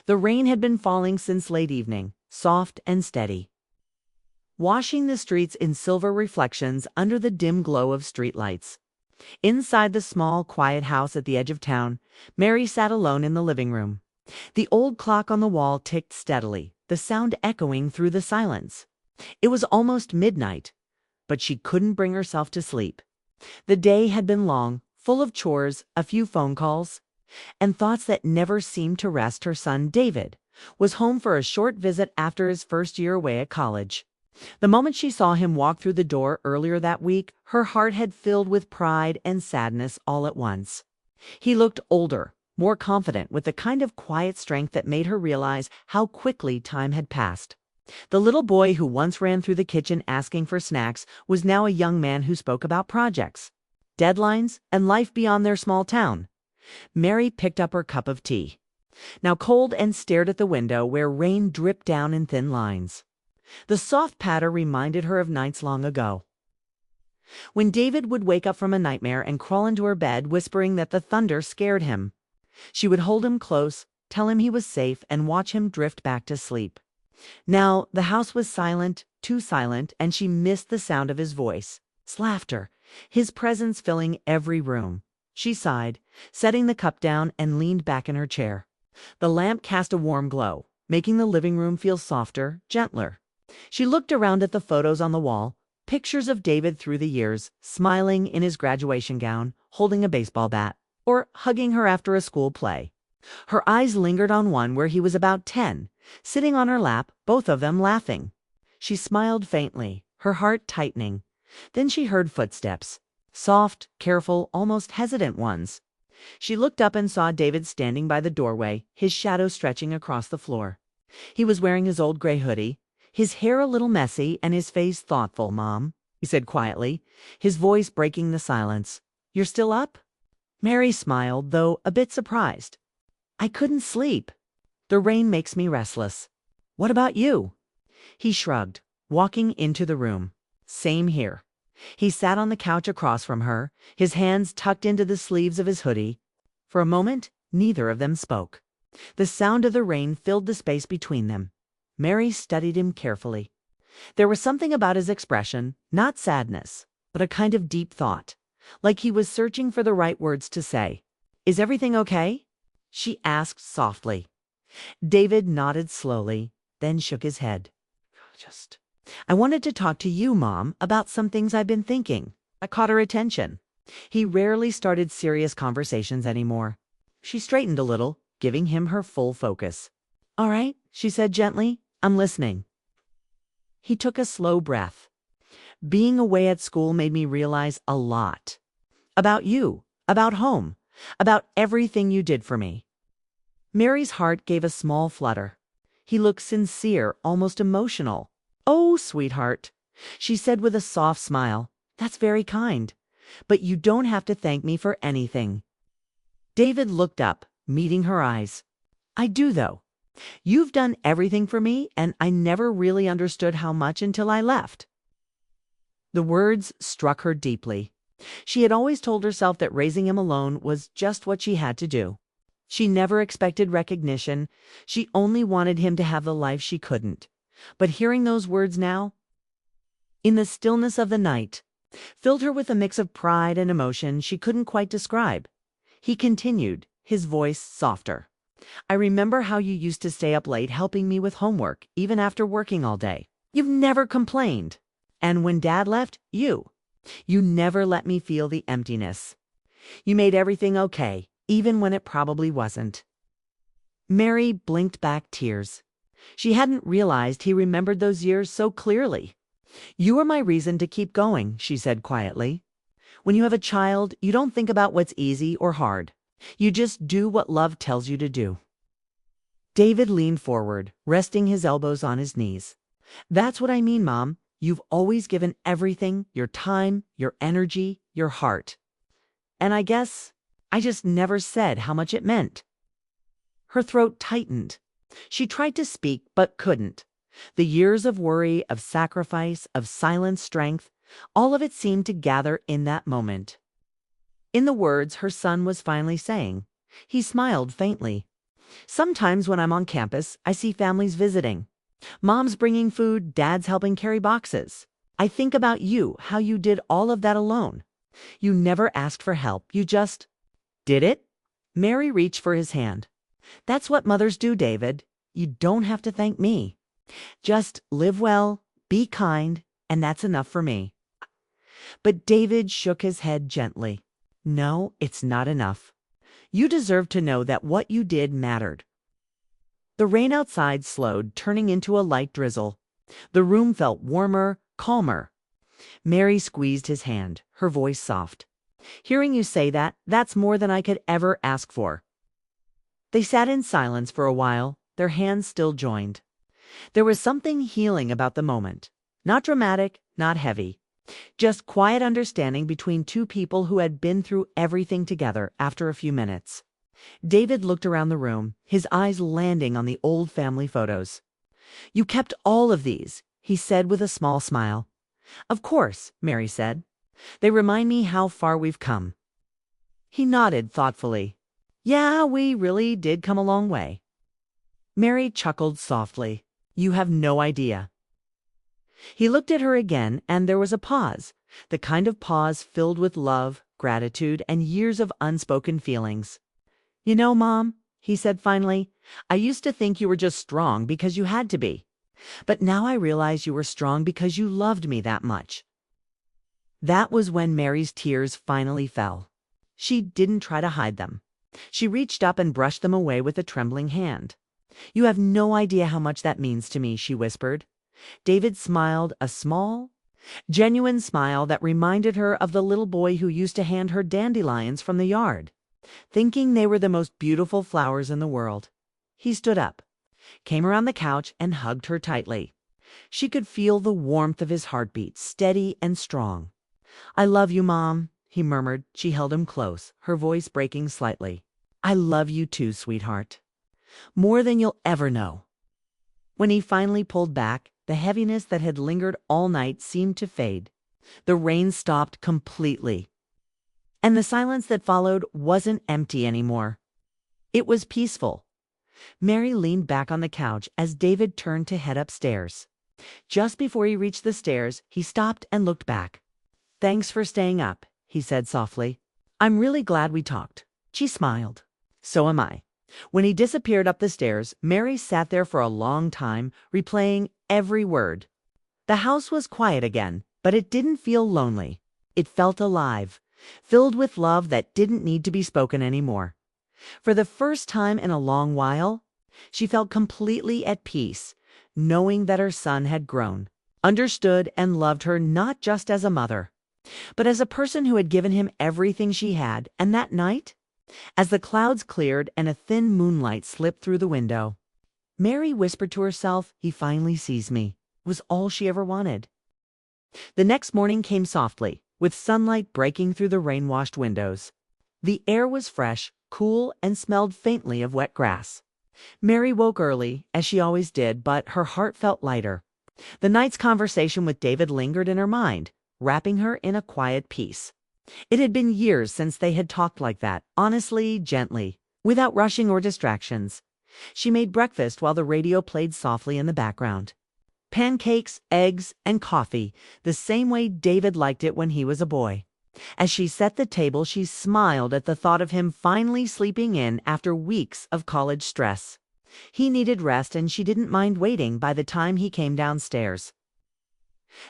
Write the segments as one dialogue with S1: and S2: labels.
S1: The rain had been falling since late evening, soft and steady, washing the streets in silver reflections under the dim glow of streetlights. Inside the small, quiet house at the edge of town, Mary sat alone in the living room. The old clock on the wall ticked steadily, the sound echoing through the silence. It was almost midnight, but she couldn't bring herself to sleep. The day had been long, full of chores, a few phone calls, and thoughts that never seemed to rest. Her son, David, was home for a short visit after his first year away at college. The moment she saw him walk through the door earlier that week, her heart had filled with pride and sadness all at once. He looked older, more confident, with the kind of quiet strength that made her realize how quickly time had passed. The little boy who once ran through the kitchen asking for snacks was now a young man who spoke about projects, deadlines, and life beyond their small town. Mary picked up her cup of tea, now cold, and stared at the window where rain dripped down in thin lines. The soft patter reminded her of nights long ago, when David would wake up from a nightmare and crawl into her bed whispering that the thunder scared him. She would hold him close, tell him he was safe, and watch him drift back to sleep. Now the house was silent, too silent, and she missed the sound of his voice, his laughter, his presence filling every room. She sighed, setting the cup down, and leaned back in her chair. The lamp cast a warm glow, making the living room feel softer, gentler. She looked around at the photos on the wall, pictures of David through the years, smiling in his graduation gown, holding a baseball bat, or hugging her after a school play. Her eyes lingered on one where he was about 10, sitting on her lap, both of them laughing. She smiled faintly, her heart tightening. Then she heard footsteps, soft, careful, almost hesitant ones. She looked up and saw David standing by the doorway, his shadow stretching across the floor. He was wearing his old gray hoodie, his hair a little messy and his face thoughtful. "Mom," he said quietly, his voice breaking the silence. "You're still up?" Mary smiled, though a bit surprised. "I couldn't sleep. The rain makes me restless. What about you?" He shrugged, walking into the room. "Same here." He sat on the couch across from her, his hands tucked into the sleeves of his hoodie. For a moment, neither of them spoke. The sound of the rain filled the space between them. Mary studied him carefully. There was something about his expression, not sadness, but a kind of deep thought, like he was searching for the right words to say. "Is everything okay?" she asked softly. David nodded slowly, then shook his head. I wanted to talk to you, Mom, about some things I've been thinking." That caught her attention. He rarely started serious conversations anymore. She straightened a little, giving him her full focus. "All right," she said gently. "I'm listening." He took a slow breath. "Being away at school made me realize a lot. About you, about home, about everything you did for me." Mary's heart gave a small flutter. He looked sincere, almost emotional. "Oh, sweetheart," she said with a soft smile. "That's very kind. But you don't have to thank me for anything." David looked up, meeting her eyes. "I do, though. You've done everything for me, and I never really understood how much until I left." The words struck her deeply. She had always told herself that raising him alone was just what she had to do. She never expected recognition. She only wanted him to have the life she couldn't. But hearing those words now, in the stillness of the night, filled her with a mix of pride and emotion she couldn't quite describe. He continued, his voice softer. "I remember how you used to stay up late helping me with homework, even after working all day. You've never complained. And when Dad left, you never let me feel the emptiness. You made everything okay, even when it probably wasn't." Mary blinked back tears. She hadn't realized he remembered those years so clearly. "You are my reason to keep going," she said quietly. "When you have a child, you don't think about what's easy or hard. You just do what love tells you to do." David leaned forward, resting his elbows on his knees. "That's what I mean, Mom. You've always given everything, your time, your energy, your heart. And I guess I just never said how much it meant." Her throat tightened. She tried to speak, but couldn't. The years of worry, of sacrifice, of silent strength, all of it seemed to gather in that moment. In the words her son was finally saying, he smiled faintly. Sometimes when I'm on campus, I see families visiting. Mom's bringing food, dad's helping carry boxes. I think about you, how you did all of that alone. You never asked for help, you just did it. Mary reached for his hand. That's what mothers do, David. You don't have to thank me. Just live well, be kind, and that's enough for me. But David shook his head gently. No, it's not enough. You deserve to know that what you did mattered. The rain outside slowed, turning into a light drizzle. The room felt warmer, calmer. Mary squeezed his hand, her voice soft. Hearing you say that, that's more than I could ever ask for. They sat in silence for a while, their hands still joined. There was something healing about the moment. Not dramatic, not heavy. Just quiet understanding between two people who had been through everything together after a few minutes. David looked around the room, his eyes landing on the old family photos. You kept all of these, he said with a small smile. Of course, Mary said. They remind me how far we've come. He nodded thoughtfully. Yeah, we really did come a long way. Mary chuckled softly. You have no idea. He looked at her again, and there was a pause, the kind of pause filled with love, gratitude, and years of unspoken feelings. You know, Mom, he said finally, I used to think you were just strong because you had to be. But now I realize you were strong because you loved me that much. That was when Mary's tears finally fell. She didn't try to hide them. She reached up and brushed them away with a trembling hand. You have no idea how much that means to me, she whispered. David smiled, a small, genuine smile that reminded her of the little boy who used to hand her dandelions from the yard, thinking they were the most beautiful flowers in the world. He stood up, came around the couch, and hugged her tightly. She could feel the warmth of his heartbeat, steady and strong. I love you, Mom, he murmured. She held him close, her voice breaking slightly. I love you too, sweetheart. More than you'll ever know. When he finally pulled back, the heaviness that had lingered all night seemed to fade. The rain stopped completely. And the silence that followed wasn't empty anymore. It was peaceful. Mary leaned back on the couch as David turned to head upstairs. Just before he reached the stairs, he stopped and looked back. Thanks for staying up, he said softly. I'm really glad we talked. She smiled. So am I. When he disappeared up the stairs, Mary sat there for a long time, replaying every word. The house was quiet again, but it didn't feel lonely. It felt alive, filled with love that didn't need to be spoken anymore. For the first time in a long while, she felt completely at peace, knowing that her son had grown, understood and loved her not just as a mother, but as a person who had given him everything she had. And that night, as the clouds cleared and a thin moonlight slipped through the window, Mary whispered to herself, he finally sees me, was all she ever wanted. The next morning came softly, with sunlight breaking through the rain-washed windows. The air was fresh, cool, and smelled faintly of wet grass. Mary woke early, as she always did, but her heart felt lighter. The night's conversation with David lingered in her mind, wrapping her in a quiet peace. It had been years since they had talked like that, honestly, gently, without rushing or distractions. She made breakfast while the radio played softly in the background. Pancakes, eggs, and coffee, the same way David liked it when he was a boy. As she set the table, she smiled at the thought of him finally sleeping in after weeks of college stress. He needed rest, and she didn't mind waiting by the time he came downstairs.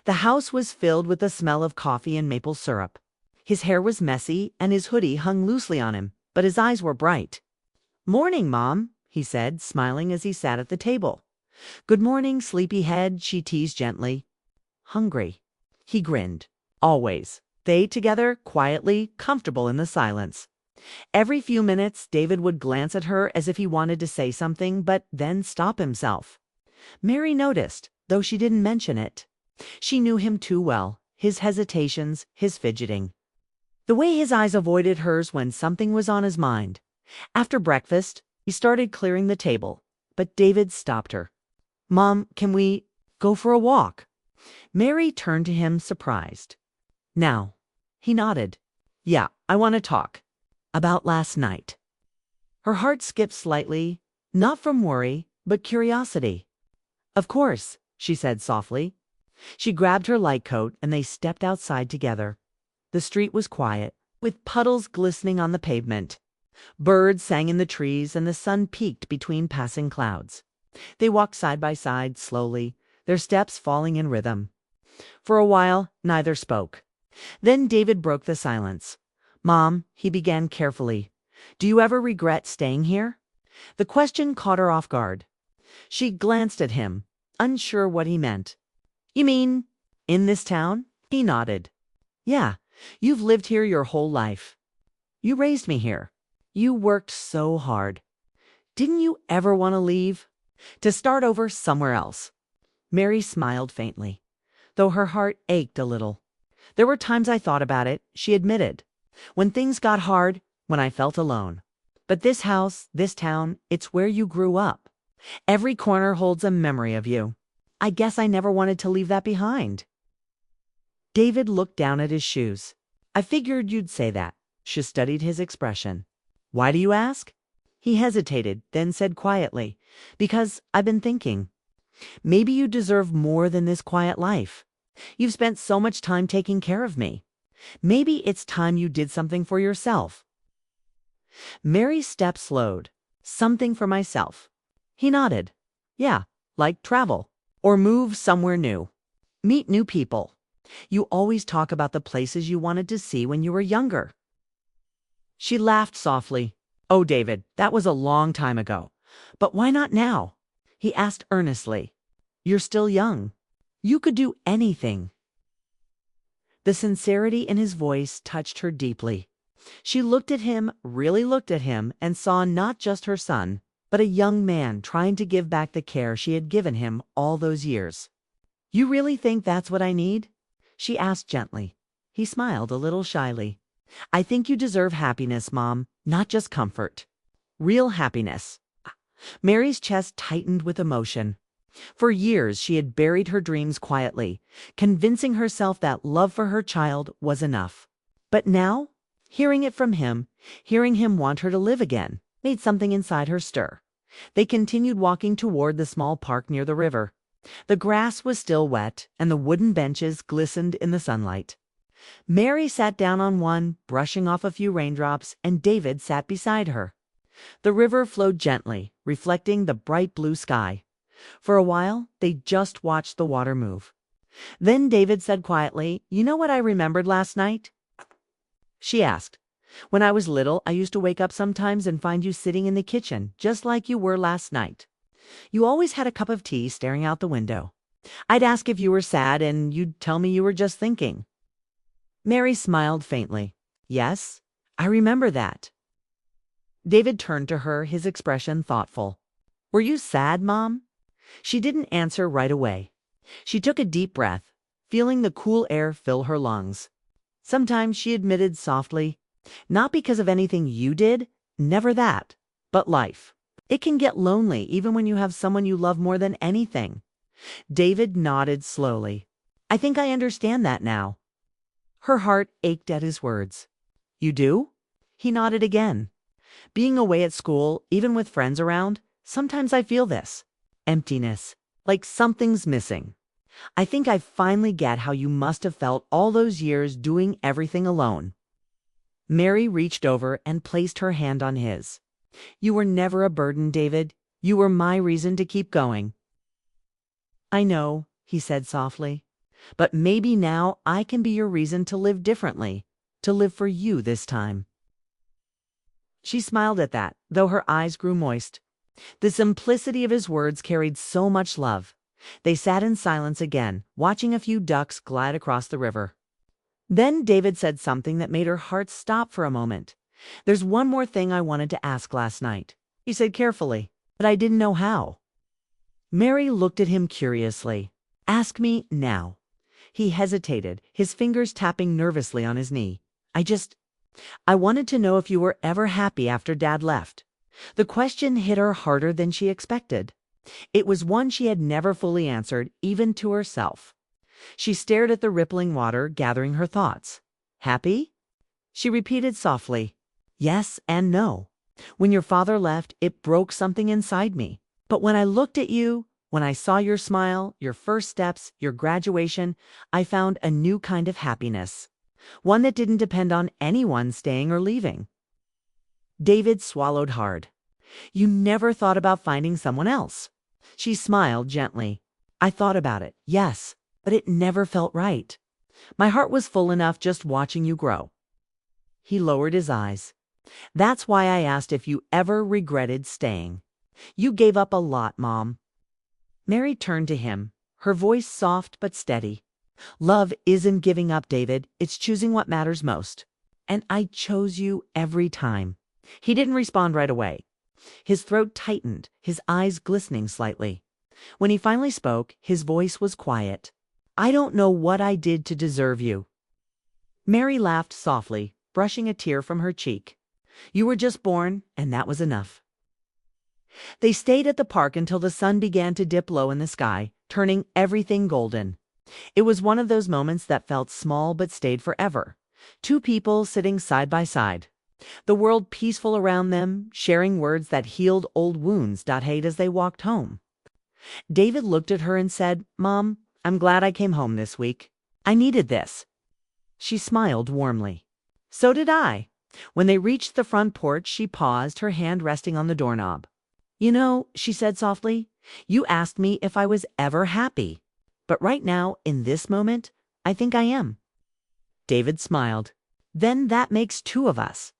S1: The house was filled with the smell of coffee and maple syrup. His hair was messy, and his hoodie hung loosely on him, but his eyes were bright. Morning, Mom, he said, smiling as he sat at the table. Good morning, sleepyhead, she teased gently. Hungry. He grinned. Always. They ate together, quietly, comfortable in the silence. Every few minutes, David would glance at her as if he wanted to say something, but then stop himself. Mary noticed, though she didn't mention it. She knew him too well, his hesitations, his fidgeting. The way his eyes avoided hers when something was on his mind. After breakfast, he started clearing the table, but David stopped her. Mom, can we go for a walk? Mary turned to him, surprised. Now. He nodded. Yeah, I want to talk. About last night. Her heart skipped slightly, Not from worry, but curiosity. Of course, she said softly. She grabbed her light coat and they stepped outside together. The street was quiet, with puddles glistening on the pavement. Birds sang in the trees and the sun peeked between passing clouds. They walked side by side, slowly, their steps falling in rhythm. For a while, neither spoke. Then David broke the silence. "Mom," he began carefully, "do you ever regret staying here?" The question caught her off guard. She glanced at him, unsure what he meant. "You mean, in this town?" He nodded. "Yeah, you've lived here your whole life. You raised me here. You worked so hard. Didn't you ever want to leave? To start over somewhere else?" Mary smiled faintly, though her heart ached a little. "There were times I thought about it," she admitted. "When things got hard, when I felt alone. But this house, this town, it's where you grew up. Every corner holds a memory of you. I guess I never wanted to leave that behind." David looked down at his shoes. "I figured you'd say that." She studied his expression. "Why do you ask?" He hesitated, then said quietly, "Because I've been thinking. Maybe you deserve more than this quiet life. You've spent so much time taking care of me. Maybe it's time you did something for yourself." Mary's step slowed. "Something for myself." He nodded. "Yeah, like travel. Or move somewhere new. Meet new people. You always talk about the places you wanted to see when you were younger." She laughed softly. "Oh, David, that was a long time ago. But why not now?" He asked earnestly. "You're still young. You could do anything." The sincerity in his voice touched her deeply. She looked at him, really looked at him, and saw not just her son, but a young man trying to give back the care she had given him all those years. "You really think that's what I need?" she asked gently. He smiled a little shyly. "I think you deserve happiness, Mom, not just comfort. Real happiness." Mary's chest tightened with emotion. For years she had buried her dreams quietly, convincing herself that love for her child was enough. But now, hearing it from him, hearing him want her to live again, made something inside her stir. They continued walking toward the small park near the river. The grass was still wet, and the wooden benches glistened in the sunlight. Mary sat down on one, brushing off a few raindrops, and David sat beside her. The river flowed gently, reflecting the bright blue sky. For a while, they just watched the water move. Then David said quietly, "You know what I remembered last night?" She asked. "When I was little, I used to wake up sometimes and find you sitting in the kitchen, just like you were last night. You always had a cup of tea staring out the window. I'd ask if you were sad, and you'd tell me you were just thinking." Mary smiled faintly. "Yes, I remember that." David turned to her, his expression thoughtful. "Were you sad, Mom?" She didn't answer right away. She took a deep breath, feeling the cool air fill her lungs. Sometimes, she admitted softly, "Not because of anything you did, never that, but life. It can get lonely even when you have someone you love more than anything." David nodded slowly. "I think I understand that now." Her heart ached at his words. "You do?" He nodded again. "Being away at school, even with friends around, sometimes I feel this emptiness, like something's missing. I think I finally get how you must have felt all those years doing everything alone." Mary reached over and placed her hand on his. "You were never a burden, David. You were my reason to keep going." "I know," he said softly, "but maybe now I can be your reason to live differently, to live for you this time." She smiled at that, though her eyes grew moist. The simplicity of his words carried so much love. They sat in silence again, watching a few ducks glide across the river. Then David said something that made her heart stop for a moment. "There's one more thing I wanted to ask last night," he said carefully, "but I didn't know how." Mary looked at him curiously. "Ask me now." He hesitated, his fingers tapping nervously on his knee. I wanted to know if you were ever happy after Dad left." The question hit her harder than she expected. It was one she had never fully answered, even to herself. She stared at the rippling water, gathering her thoughts. "Happy?" She repeated softly. "Yes and no." When your father left, it broke something inside me. But when I looked at you, when I saw your smile, your first steps, your graduation, I found a new kind of happiness. One that didn't depend on anyone staying or leaving." David swallowed hard. "You never thought about finding someone else?" She smiled gently. "I thought about it, yes, but it never felt right. My heart was full enough just watching you grow." He lowered his eyes. "That's why I asked if you ever regretted staying. You gave up a lot, Mom." Mary turned to him, her voice soft but steady. "Love isn't giving up, David. It's choosing what matters most. And I chose you every time." He didn't respond right away. His throat tightened, his eyes glistening slightly. When he finally spoke, his voice was quiet. "I don't know what I did to deserve you." Mary laughed softly, brushing a tear from her cheek. "You were just born, and that was enough." They stayed at the park until the sun began to dip low in the sky, turning everything golden. It was one of those moments that felt small but stayed forever. Two people sitting side by side. The world peaceful around them, sharing words that healed old wounds. Hate as they walked home. David looked at her and said, "Mom, I'm glad I came home this week. I needed this." She smiled warmly. "So did I." When they reached the front porch, she paused, her hand resting on the doorknob. "You know," she said softly, "you asked me if I was ever happy. But right now, in this moment, I think I am." David smiled. "Then that makes two of us."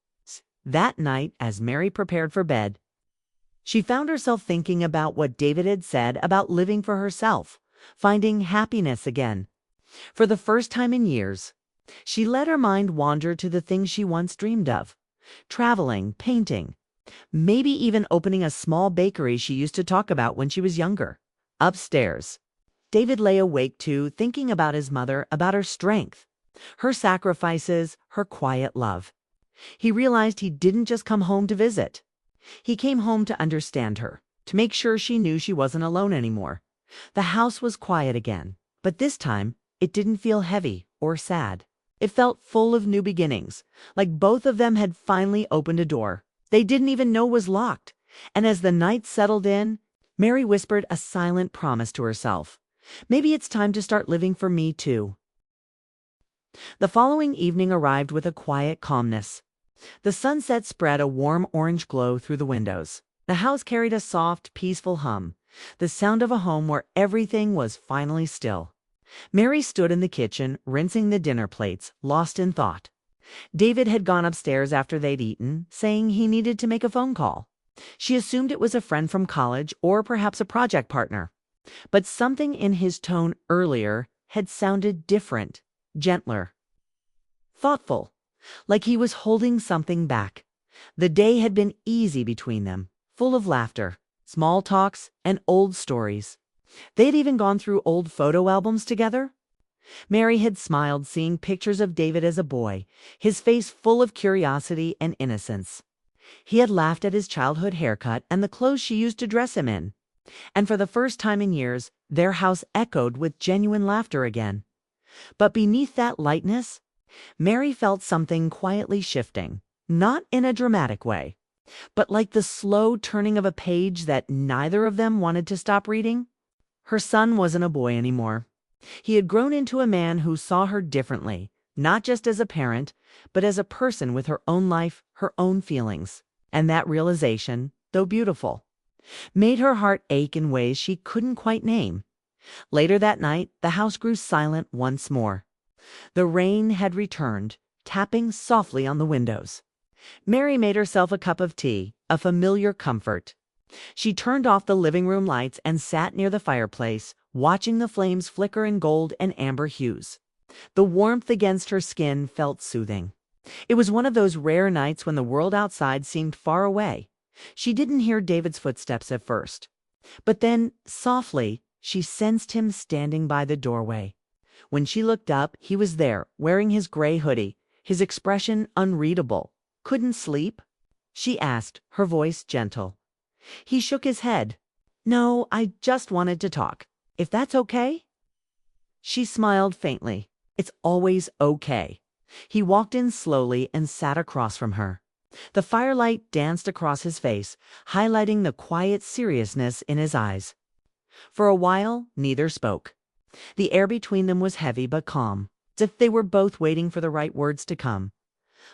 S1: That night, as Mary prepared for bed, she found herself thinking about what David had said about living for herself, finding happiness again. For the first time in years, she let her mind wander to the things she once dreamed of. Traveling, painting, maybe even opening a small bakery she used to talk about when she was younger. Upstairs, David lay awake too, thinking about his mother, about her strength, her sacrifices, her quiet love. He realized he didn't just come home to visit. He came home to understand her, to make sure she knew she wasn't alone anymore. The house was quiet again, but this time it didn't feel heavy or sad. It felt full of new beginnings, like both of them had finally opened a door they didn't even know was locked. And as the night settled in, Mary whispered a silent promise to herself. Maybe it's time to start living for me too. The following evening arrived with a quiet calmness. The sunset spread a warm orange glow through the windows. The house carried a soft, peaceful hum, the sound of a home where everything was finally still. Mary stood in the kitchen, rinsing the dinner plates, lost in thought. David had gone upstairs after they'd eaten, saying he needed to make a phone call. She assumed it was a friend from college or perhaps a project partner. But something in his tone earlier had sounded different, gentler, thoughtful, like he was holding something back. The day had been easy between them, full of laughter, small talks, and old stories. They'd even gone through old photo albums together. Mary had smiled, seeing pictures of David as a boy, his face full of curiosity and innocence. He had laughed at his childhood haircut and the clothes she used to dress him in. And for the first time in years, their house echoed with genuine laughter again. But beneath that lightness, Mary felt something quietly shifting, not in a dramatic way, but like the slow turning of a page that neither of them wanted to stop reading. Her son wasn't a boy anymore. He had grown into a man who saw her differently, not just as a parent, but as a person with her own life, her own feelings. And that realization, though beautiful, made her heart ache in ways she couldn't quite name. Later that night, the house grew silent once more. The rain had returned, tapping softly on the windows. Mary made herself a cup of tea, a familiar comfort. She turned off the living room lights and sat near the fireplace, watching the flames flicker in gold and amber hues. The warmth against her skin felt soothing. It was one of those rare nights when the world outside seemed far away. She didn't hear David's footsteps at first. But then, softly, she sensed him standing by the doorway. When she looked up, he was there, wearing his gray hoodie, his expression unreadable. "Couldn't sleep?" she asked, her voice gentle. He shook his head. "No, I just wanted to talk. If that's okay?" She smiled faintly. "It's always okay." He walked in slowly and sat across from her. The firelight danced across his face, highlighting the quiet seriousness in his eyes. For a while, neither spoke. The air between them was heavy but calm, as if they were both waiting for the right words to come.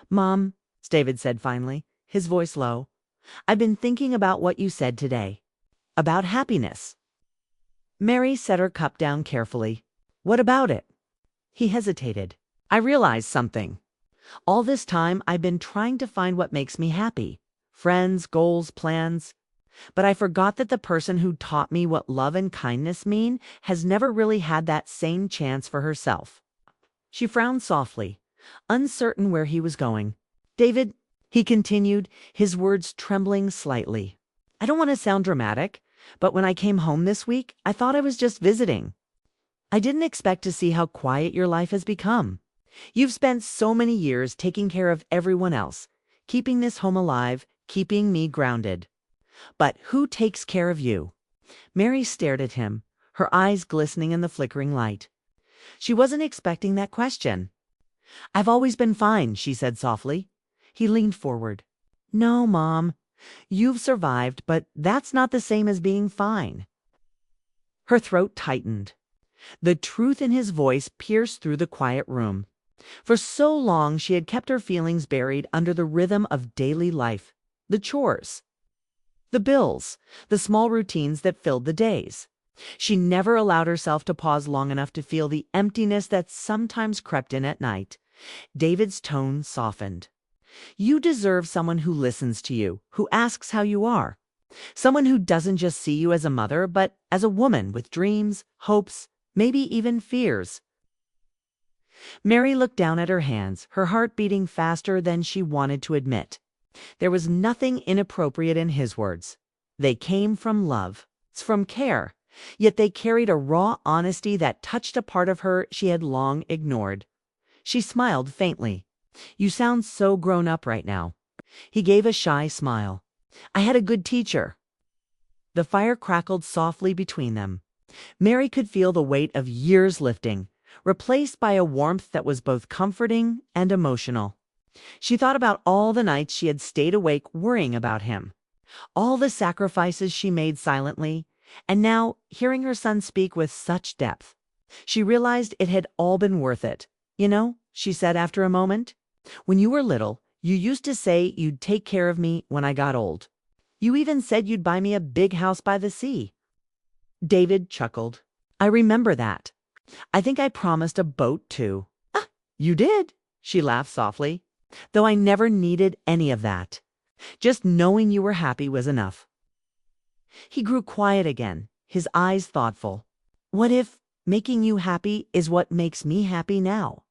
S1: "Mom," David said finally, his voice low, "I've been thinking about what you said today. About happiness." Mary set her cup down carefully. "What about it?" He hesitated. "I realized something. All this time I've been trying to find what makes me happy. Friends, goals, plans. But I forgot that the person who taught me what love and kindness mean has never really had that same chance for herself." She frowned softly, uncertain where he was going. "David," he continued, his words trembling slightly, "I don't want to sound dramatic, but when I came home this week, I thought I was just visiting. I didn't expect to see how quiet your life has become. You've spent so many years taking care of everyone else, keeping this home alive, keeping me grounded. But who takes care of you?" Mary stared at him, her eyes glistening in the flickering light. She wasn't expecting that question. "I've always been fine," she said softly. He leaned forward. "No, Mom. You've survived, but that's not the same as being fine." Her throat tightened. The truth in his voice pierced through the quiet room. For so long she had kept her feelings buried under the rhythm of daily life, the chores, the bills, the small routines that filled the days. She never allowed herself to pause long enough to feel the emptiness that sometimes crept in at night. David's tone softened. "You deserve someone who listens to you, who asks how you are. Someone who doesn't just see you as a mother, but as a woman with dreams, hopes, maybe even fears." Mary looked down at her hands, her heart beating faster than she wanted to admit. There was nothing inappropriate in his words. They came from love, from care, yet they carried a raw honesty that touched a part of her she had long ignored. She smiled faintly. "You sound so grown up right now." He gave a shy smile. "I had a good teacher." The fire crackled softly between them. Mary could feel the weight of years lifting, replaced by a warmth that was both comforting and emotional. She thought about all the nights she had stayed awake worrying about him, all the sacrifices she made silently, and now, hearing her son speak with such depth, she realized it had all been worth it. "You know," she said after a moment, "when you were little, you used to say you'd take care of me when I got old. You even said you'd buy me a big house by the sea." David chuckled. "I remember that. I think I promised a boat too." "Ah, you did," she laughed softly, "though I never needed any of that. Just knowing you were happy was enough." He grew quiet again, his eyes thoughtful. "What if making you happy is what makes me happy now?"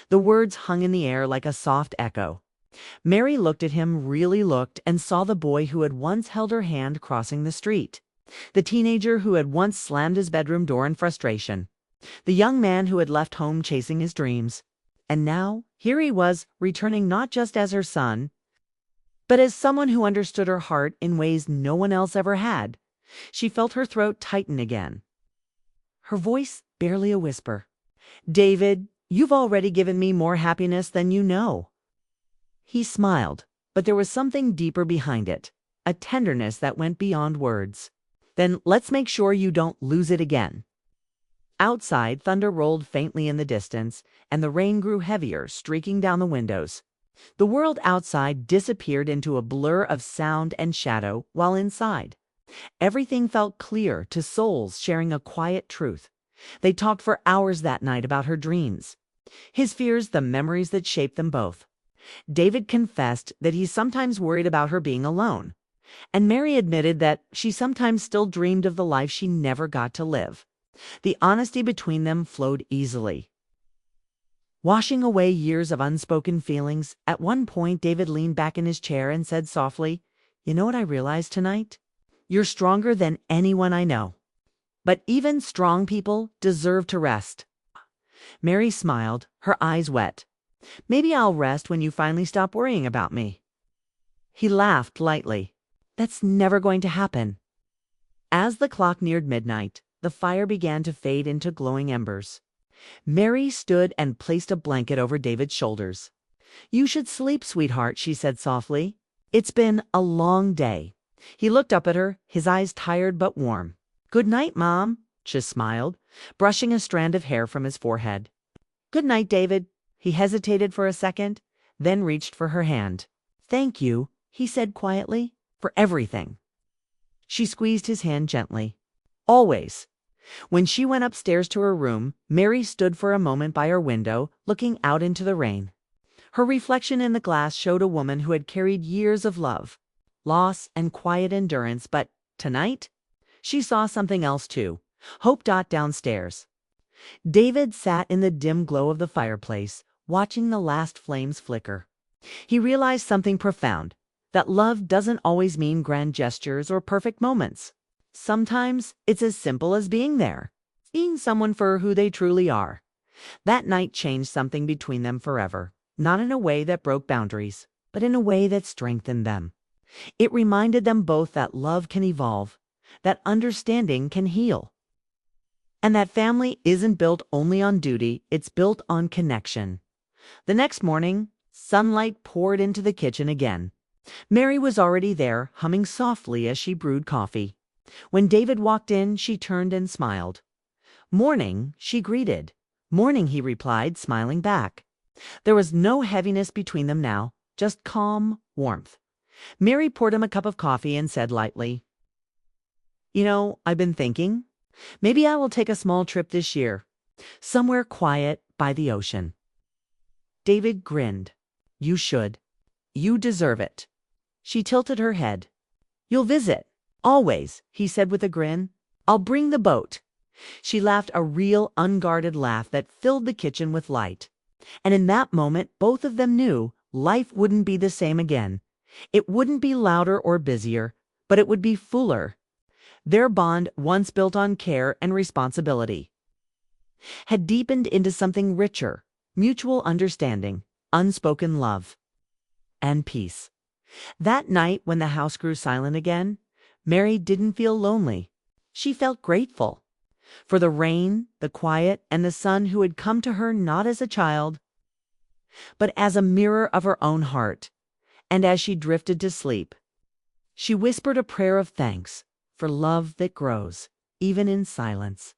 S1: The words hung in the air like a soft echo. Mary looked at him, really looked, and saw the boy who had once held her hand crossing the street. The teenager who had once slammed his bedroom door in frustration. The young man who had left home chasing his dreams. And now, here he was, returning not just as her son, but as someone who understood her heart in ways no one else ever had. She felt her throat tighten again. Her voice barely a whisper. "David, you've already given me more happiness than you know." He smiled, but there was something deeper behind it, a tenderness that went beyond words. "Then let's make sure you don't lose it again." Outside, thunder rolled faintly in the distance, and the rain grew heavier, streaking down the windows. The world outside disappeared into a blur of sound and shadow, while inside, everything felt clear to souls sharing a quiet truth. They talked for hours that night about her dreams, his fears, the memories that shaped them both. David confessed that he sometimes worried about her being alone, and Mary admitted that she sometimes still dreamed of the life she never got to live. The honesty between them flowed easily, washing away years of unspoken feelings. At one point, David leaned back in his chair and said softly, "You know what I realized tonight? You're stronger than anyone I know. But even strong people deserve to rest." Mary smiled, her eyes wet. "Maybe I'll rest when you finally stop worrying about me." He laughed lightly. "That's never going to happen." As the clock neared midnight, the fire began to fade into glowing embers. Mary stood and placed a blanket over David's shoulders. "You should sleep, sweetheart," she said softly. "It's been a long day." He looked up at her, his eyes tired but warm. "Good night, Mom," she smiled, brushing a strand of hair from his forehead. "Good night, David." He hesitated for a second, then reached for her hand. "Thank you," he said quietly, "for everything." She squeezed his hand gently. "Always." When she went upstairs to her room, Mary stood for a moment by her window, looking out into the rain. Her reflection in the glass showed a woman who had carried years of love, loss, and quiet endurance, but tonight she saw something else too. Hope downstairs. David sat in the dim glow of the fireplace, watching the last flames flicker. He realized something profound, that love doesn't always mean grand gestures or perfect moments. Sometimes it's as simple as being there, seeing someone for who they truly are. That night changed something between them forever, not in a way that broke boundaries, but in a way that strengthened them. It reminded them both that love can evolve, that understanding can heal, and that family isn't built only on duty, it's built on connection. The next morning, sunlight poured into the kitchen again. Mary was already there, humming softly as she brewed coffee. When David walked in, she turned and smiled. "Morning," she greeted. "Morning," he replied, smiling back. There was no heaviness between them now, just calm warmth. Mary poured him a cup of coffee and said lightly, "I've been thinking. Maybe I will take a small trip this year, somewhere quiet by the ocean." David grinned. "You should. You deserve it." She tilted her head. "You'll visit. Always," he said with a grin. "I'll bring the boat." She laughed, a real, unguarded laugh that filled the kitchen with light. And in that moment, both of them knew life wouldn't be the same again. It wouldn't be louder or busier, but it would be fuller. Their bond, once built on care and responsibility, had deepened into something richer, mutual understanding, unspoken love, and peace. That night, when the house grew silent again, Mary didn't feel lonely. She felt grateful for the rain, the quiet, and the sun who had come to her not as a child, but as a mirror of her own heart. And as she drifted to sleep, she whispered a prayer of thanks for love that grows, even in silence.